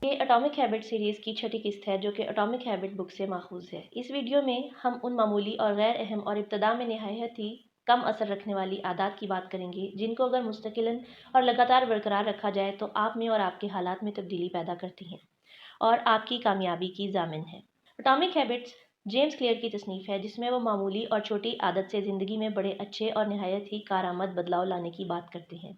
یہ atomic habit series की छठी किस्त है जो कि एटॉमिक हैबिट बुक से माखूज है। इस वीडियो में हम उन मामूली और गैर अहम और इब्तदा में नहायत ही कम असर रखने वाली आदत की बात करेंगे जिनको अगर मुस्तकिलन और लगातार बरकरार रखा जाए तो आप में और आपके हालात में तब्दीली पैदा करती हैं और आपकी कामयाबी की ज़ामिन है। एटॉमिक हैबिट्स जेम्स क्लियर की तसनीफ़ है जिसमें वो मामूली और छोटी आदत से ज़िंदगी में बड़े अच्छे और नहायत ही कारआमद बदलाव लाने की बात करते हैं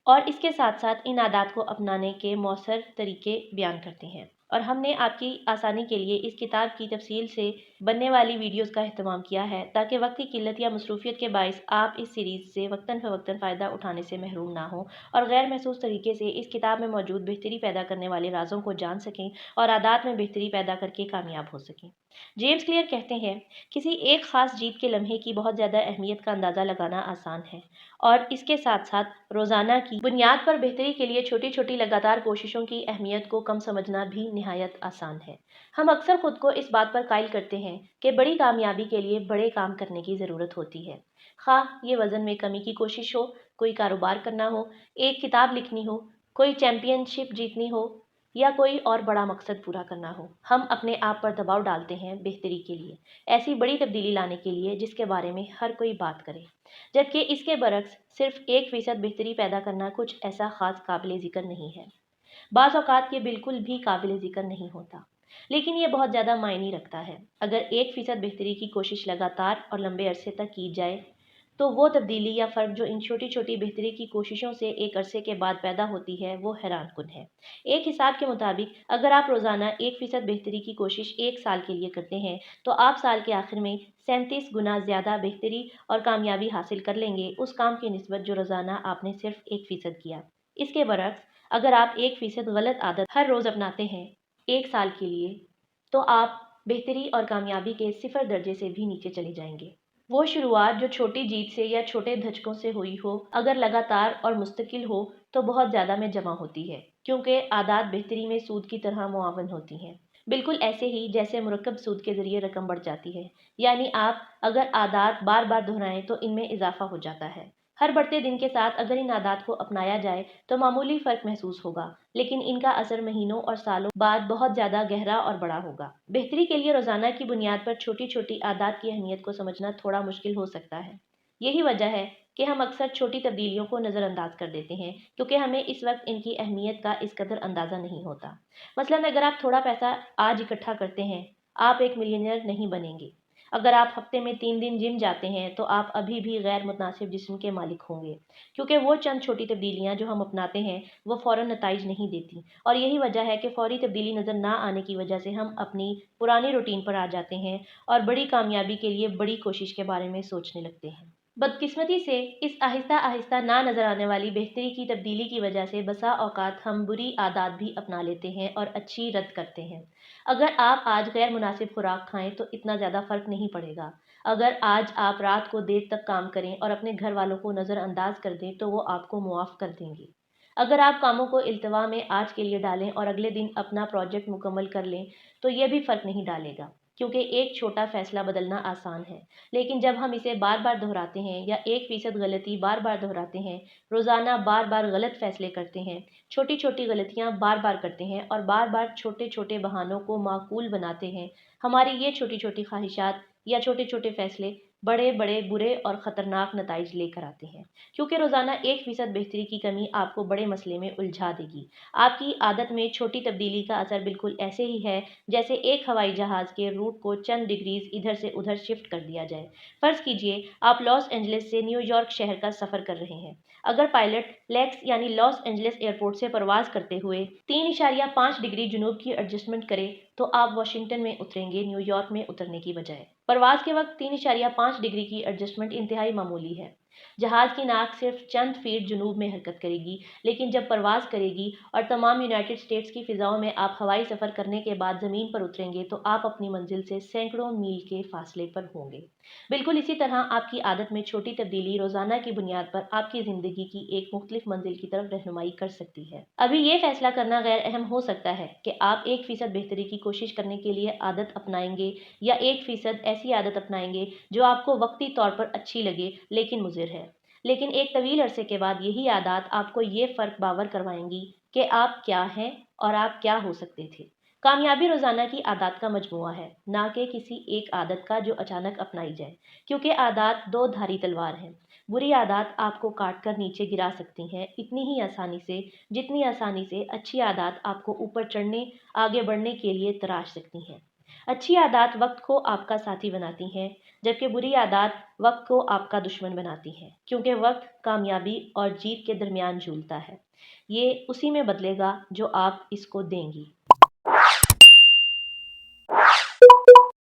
और इसके साथ साथ इन आदत को अपनाने के मौसर तरीके बयान करते हैं। और हमने आपकी आसानी के लिए इस किताब की तफसील से बनने वाली वीडियोस का अहतमाम किया है ताकि वक्त की किल्लत या मसरूफियत के बायस आप इस सीरीज़ से वक्तन फ़वक्तन फ़ायदा उठाने से महरूम ना हो और गैर महसूस तरीके से इस किताब में मौजूद बेहतरी पैदा करने वाले राज़ों को जान सकें और आदत में बेहतरी पैदा करके कामयाब हो सकें। जेम्स क्लियर कहते हैं, किसी एक ख़ास जीत के लम्हे की बहुत ज़्यादा अहमियत का अंदाज़ा लगाना आसान है और इसके साथ साथ रोज़ाना की बुनियाद पर बेहतरी के लिए छोटी छोटी लगातार कोशिशों की अहमियत को कम समझना भी निहायत आसान है। हम अक्सर खुद को इस बात पर कायल करते हैं कि बड़ी कामयाबी के लिए बड़े काम करने की ज़रूरत होती है, खा ये वज़न में कमी की कोशिश हो, कोई कारोबार करना हो, एक किताब लिखनी हो, कोई चैम्पियनशिप जीतनी हो या कोई और बड़ा मकसद पूरा करना हो। हम अपने आप पर दबाव डालते हैं बेहतरी के लिए, ऐसी बड़ी तब्दीली लाने के लिए जिसके बारे में हर कोई बात करे, जबकि इसके बरक्स सिर्फ 1% बेहतरी पैदा करना कुछ ऐसा ख़ास काबिल ज़िक्र नहीं है। बाज़ औक़ात ये बिल्कुल भी काबिल ज़िक्र नहीं होता, लेकिन ये बहुत ज़्यादा मायने रखता है। अगर 1% बेहतरी की कोशिश लगातार और लंबे अरसे तक की जाए तो वो तब्दीली या फ़र्क जो इन छोटी छोटी बेहतरी की कोशिशों से एक अरसे के बाद पैदा होती है वो हैरान कुन है। एक हिसाब के मुताबिक अगर आप रोज़ाना 1% बेहतरी की कोशिश 1 साल के लिए करते हैं तो आप साल के आखिर में 37 गुना ज़्यादा बेहतरी और कामयाबी हासिल कर लेंगे उस काम की निस्बत जो रोज़ाना आपने सिर्फ 1% किया। इसके बरक्स अगर आप 1% गलत आदत हर रोज़ अपनाते हैं 1 साल के लिए तो आप बेहतरी और कामयाबी के 0 दर्जे से भी नीचे चले जाएंगे। वो शुरुआत जो छोटी जीत से या छोटे धचकों से हुई हो अगर लगातार और मुस्तकिल हो तो बहुत ज़्यादा में जमा होती है, क्योंकि आदत बेहतरी में सूद की तरह मुआवन होती हैं, बिल्कुल ऐसे ही जैसे मुरक्कब सूद के ज़रिए रकम बढ़ जाती है। यानी आप अगर आदत बार बार दोहराएं तो इनमें इजाफा हो जाता है। हर बढ़ते दिन के साथ अगर इन आदत को अपनाया जाए तो मामूली फ़र्क महसूस होगा, लेकिन इनका असर महीनों और सालों बाद बहुत ज़्यादा गहरा और बड़ा होगा। बेहतरी के लिए रोज़ाना की बुनियाद पर छोटी छोटी आदत की अहमियत को समझना थोड़ा मुश्किल हो सकता है। यही वजह है कि हम अक्सर छोटी तब्दीलियों को नज़रअंदाज कर देते हैं क्योंकि हमें इस वक्त इनकी अहमियत का इस कदर अंदाज़ा नहीं होता। मसलन अगर आप थोड़ा पैसा आज इकट्ठा करते हैं, आप एक मिलियनियर नहीं बनेंगे। अगर आप हफ्ते में 3 दिन जिम जाते हैं तो आप अभी भी गैर मुतनासिब जिस्म के मालिक होंगे, क्योंकि वो चंद छोटी तब्दीलियाँ जो हम अपनाते हैं वो फ़ौरन नताइज नहीं देती और यही वजह है कि फ़ौरी तब्दीली नज़र ना आने की वजह से हम अपनी पुरानी रूटीन पर आ जाते हैं और बड़ी कामयाबी के लिए बड़ी कोशिश के बारे में सोचने लगते हैं। बदकिस्मती से इस आहिस्ता आहिस्ता ना नज़र आने वाली बेहतरी की तब्दीली की वजह से बसा औकात हम बुरी आदत भी अपना लेते हैं और अच्छी रद्द करते हैं। अगर आप आज गैर मुनासिब खुराक खाएं तो इतना ज़्यादा फ़र्क नहीं पड़ेगा। अगर आज आप रात को देर तक काम करें और अपने घर वालों को नज़रअंदाज कर दें तो वो आपको मुआफ़ कर देंगे। अगर आप कामों को इल्तवा में आज के लिए डालें और अगले दिन अपना प्रोजेक्ट मुकम्मल कर लें तो ये भी फ़र्क नहीं डालेगा, क्योंकि एक छोटा फ़ैसला बदलना आसान है, लेकिन जब हम इसे बार बार दोहराते हैं या 1% गलती बार बार दोहराते हैं, रोज़ाना बार बार गलत फ़ैसले करते हैं, छोटी छोटी गलतियाँ बार बार करते हैं और बार बार छोटे छोटे बहानों को माकूल बनाते हैं, हमारी ये छोटी छोटी ख्वाहिशात या छोटे छोटे फ़ैसले बड़े बड़े बुरे और ख़तरनाक नताइज लेकर आते हैं, क्योंकि रोज़ाना 1% बेहतरी की कमी आपको बड़े मसले में उलझा देगी। आपकी आदत में छोटी तब्दीली का असर बिल्कुल ऐसे ही है जैसे एक हवाई जहाज़ के रूट को चंद डिग्रीज इधर से उधर शिफ्ट कर दिया जाए। फ़र्ज़ कीजिए आप लॉस एंजलिस से न्यूयॉर्क शहर का सफ़र कर रहे हैं। अगर पायलट लेक्स यानी लॉस एंजलिस एयरपोर्ट से परवाज़ करते हुए 3.5 डिग्री जुनूब की एडजस्टमेंट करे तो आप वाशिंगटन में उतरेंगे, न्यूयॉर्क में उतरने की बजाय। परवाज़ के वक्त 3.5 डिग्री की एडजस्टमेंट इंतहाई मामूली है। जहाज़ की नाक सिर्फ चंद फीट जुनूब में हरकत करेगी, लेकिन जब परवाज़ करेगी और तमाम यूनाइटेड स्टेट्स की फ़िज़ाओं में आप हवाई सफ़र करने के बाद ज़मीन पर उतरेंगे तो आप अपनी मंजिल से सैकड़ों मील के फासले पर होंगे। बिल्कुल इसी तरह आपकी आदत में छोटी तब्दीली रोज़ाना की बुनियाद पर आपकी ज़िंदगी की एक मुख्तलिफ मंजिल की तरफ रहनुमाई कर सकती है। अभी ये फ़ैसला करना गैर अहम हो सकता है कि आप 1% बेहतरी की कोशिश करने के लिए आदत अपनाएंगे या 1% ऐसी आदत अपनाएंगे जो आपको वक्ती तौर पर अच्छी लगे लेकिन मुज़िर है। लेकिन एक तवील अरसे के बाद यही आदत आपको ये फ़र्क बावर करवाएंगी کہ آپ کیا ہیں اور آپ کیا ہو سکتے تھے۔ کامیابی روزانہ کی عادات کا مجموعہ ہے، نہ کہ کسی ایک عادت کا جو اچانک اپنائی جائے، کیونکہ عادات دو دھاری تلوار ہیں۔ بری عادات آپ کو کاٹ کر نیچے گرا سکتی ہیں اتنی ہی آسانی سے جتنی آسانی سے اچھی عادات آپ کو اوپر چڑھنے، آگے بڑھنے کے لیے تراش سکتی ہیں۔ اچھی عادات وقت کو آپ کا ساتھی بناتی ہیں، جبکہ بری عادات وقت کو آپ کا دشمن بناتی ہیں، کیونکہ وقت کامیابی اور جیت کے درمیان جھولتا ہے۔ یہ اسی میں بدلے گا جو آپ اس کو دیں گی۔